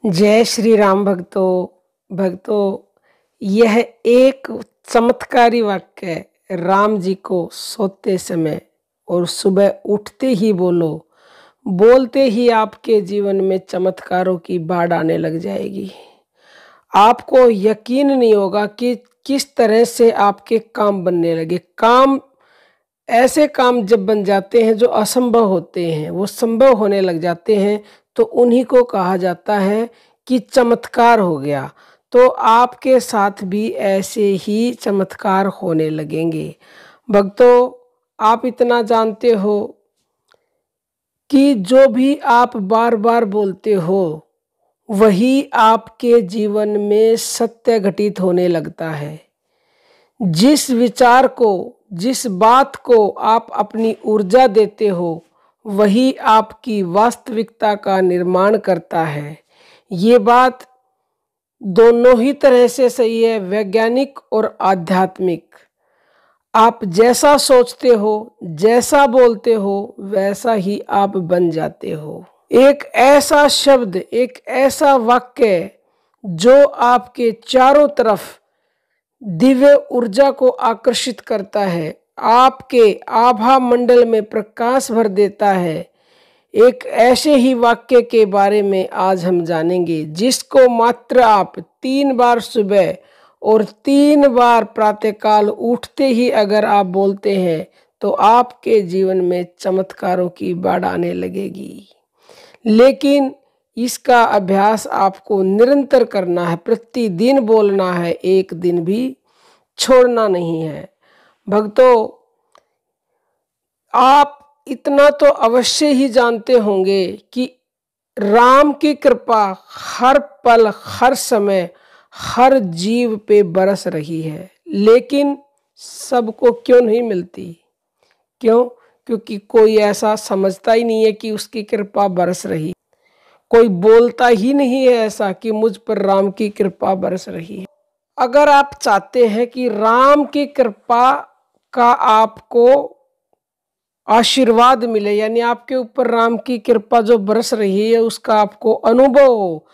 जय श्री राम भक्तों। यह एक चमत्कारी वाक्य है। राम जी को सोते समय और सुबह उठते ही बोलो, बोलते ही आपके जीवन में चमत्कारों की बाढ़ आने लग जाएगी। आपको यकीन नहीं होगा कि किस तरह से आपके काम बनने लगे। ऐसे काम जब बन जाते हैं जो असंभव होते हैं, वो संभव होने लग जाते हैं, तो उन्हीं को कहा जाता है कि चमत्कार हो गया। तो आपके साथ भी ऐसे ही चमत्कार होने लगेंगे। भक्तों, आप इतना जानते हो कि जो भी आप बार बार बोलते हो वही आपके जीवन में सत्य घटित होने लगता है। जिस विचार को, जिस बात को आप अपनी ऊर्जा देते हो वही आपकी वास्तविकता का निर्माण करता है। ये बात दोनों ही तरह से सही है, वैज्ञानिक और आध्यात्मिक। आप जैसा सोचते हो, जैसा बोलते हो, वैसा ही आप बन जाते हो। एक ऐसा शब्द, एक ऐसा वाक्य जो आपके चारों तरफ दिव्य ऊर्जा को आकर्षित करता है, आपके आभा मंडल में प्रकाश भर देता है। एक ऐसे ही वाक्य के बारे में आज हम जानेंगे जिसको मात्र आप 3 बार सुबह और 3 बार प्रातःकाल उठते ही अगर आप बोलते हैं तो आपके जीवन में चमत्कारों की बाढ़ आने लगेगी। लेकिन इसका अभ्यास आपको निरंतर करना है, प्रतिदिन बोलना है, एक दिन भी छोड़ना नहीं है। भक्तों, आप इतना तो अवश्य ही जानते होंगे कि राम की कृपा हर पल, हर समय, हर जीव पे बरस रही है, लेकिन सबको क्यों नहीं मिलती? क्यों? क्योंकि कोई ऐसा समझता ही नहीं है कि उसकी कृपा बरस रही। कोई बोलता ही नहीं है ऐसा कि मुझ पर राम की कृपा बरस रही है। अगर आप चाहते हैं कि राम की कृपा का आपको आशीर्वाद मिले, यानी आपके ऊपर राम की कृपा जो बरस रही है उसका आपको अनुभव हो,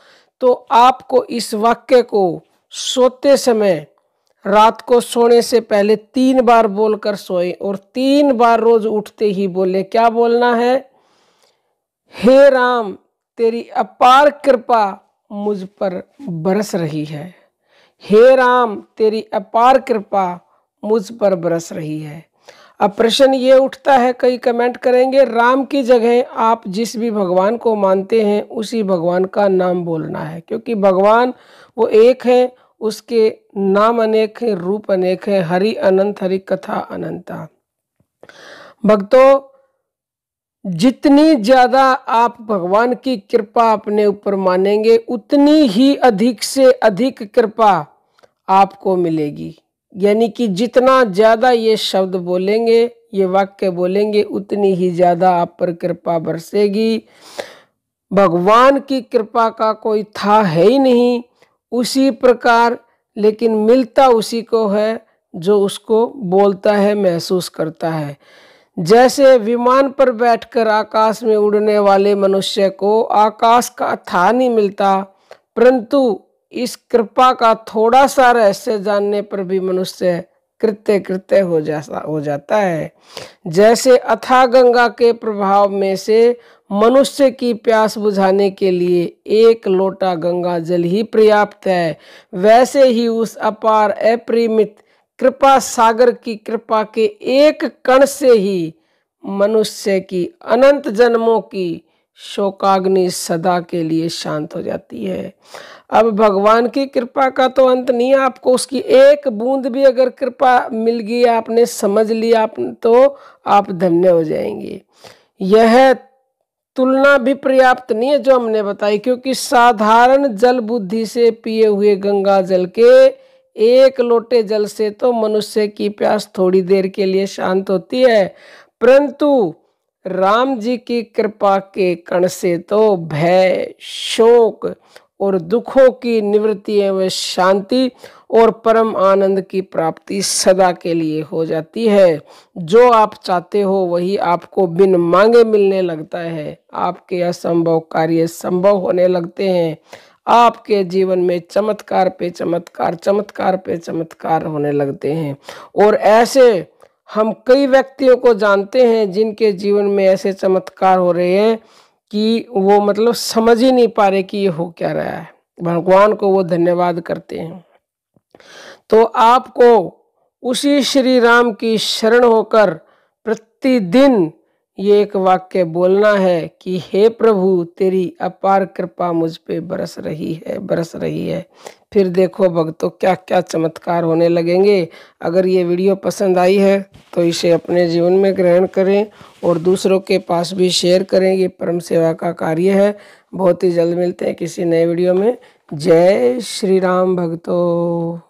तो आपको इस वाक्य को सोते समय, रात को सोने से पहले 3 बार बोलकर सोए और 3 बार रोज उठते ही बोले। क्या बोलना है? हे राम, तेरी अपार कृपा मुझ पर बरस रही है। हे राम, तेरी अपार कृपा मुझ पर बरस रही है। अब प्रश्न ये उठता है, कई कमेंट करेंगे, राम की जगह आप जिस भी भगवान को मानते हैं उसी भगवान का नाम बोलना है, क्योंकि भगवान वो एक है, उसके नाम अनेक हैं, रूप अनेक हैं। हरि अनंत, हरि कथा अनंता। भक्तों, जितनी ज्यादा आप भगवान की कृपा अपने ऊपर मानेंगे उतनी ही अधिक से अधिक कृपा आपको मिलेगी। यानी कि जितना ज्यादा ये शब्द बोलेंगे, ये वाक्य बोलेंगे, उतनी ही ज्यादा आप पर कृपा बरसेगी। भगवान की कृपा का कोई था है ही नहीं। उसी प्रकार लेकिन मिलता उसी को है जो उसको बोलता है, महसूस करता है। जैसे विमान पर बैठकर आकाश में उड़ने वाले मनुष्य को आकाश का था नहीं मिलता, परंतु इस कृपा का थोड़ा सा रहस्य जानने पर भी मनुष्य कृत्य कृत्य हो जाता है। जैसे अथाह गंगा के प्रभाव में से मनुष्य की प्यास बुझाने के लिए 1 लोटा गंगा जल ही पर्याप्त है, वैसे ही उस अपार अपरिमित कृपा सागर की कृपा के एक कण से ही मनुष्य की अनंत जन्मों की शोकाग्नि सदा के लिए शांत हो जाती है। अब भगवान की कृपा का तो अंत नहीं है। आपको उसकी एक बूंद भी अगर कृपा मिल गई, आपने समझ लिया, तो आप धन्य हो जाएंगे। यह तुलना भी पर्याप्त नहीं है जो हमने बताई, क्योंकि साधारण जल बुद्धि से पिए हुए गंगा जल के 1 लोटे जल से तो मनुष्य की प्यास थोड़ी देर के लिए शांत होती है, परंतु राम जी की कृपा के कण से तो भय, शोक और दुखों की निवृत्ति एवं शांति और परम आनंद की प्राप्ति सदा के लिए हो जाती है। जो आप चाहते हो वही आपको बिन मांगे मिलने लगता है। आपके असंभव कार्य संभव होने लगते हैं। आपके जीवन में चमत्कार पे चमत्कार, चमत्कार पे चमत्कार होने लगते हैं। और ऐसे हम कई व्यक्तियों को जानते हैं जिनके जीवन में ऐसे चमत्कार हो रहे हैं कि वो मतलब समझ ही नहीं पा रहे कि ये हो क्या रहा है। भगवान को वो धन्यवाद करते हैं। तो आपको उसी श्री राम की शरण होकर प्रतिदिन ये एक वाक्य बोलना है कि हे प्रभु, तेरी अपार कृपा मुझ पे बरस रही है, बरस रही है। फिर देखो भक्तों क्या क्या चमत्कार होने लगेंगे। अगर ये वीडियो पसंद आई है तो इसे अपने जीवन में ग्रहण करें और दूसरों के पास भी शेयर करें। ये परम सेवा का कार्य है। बहुत ही जल्द मिलते हैं किसी नए वीडियो में। जय श्री राम भक्तों।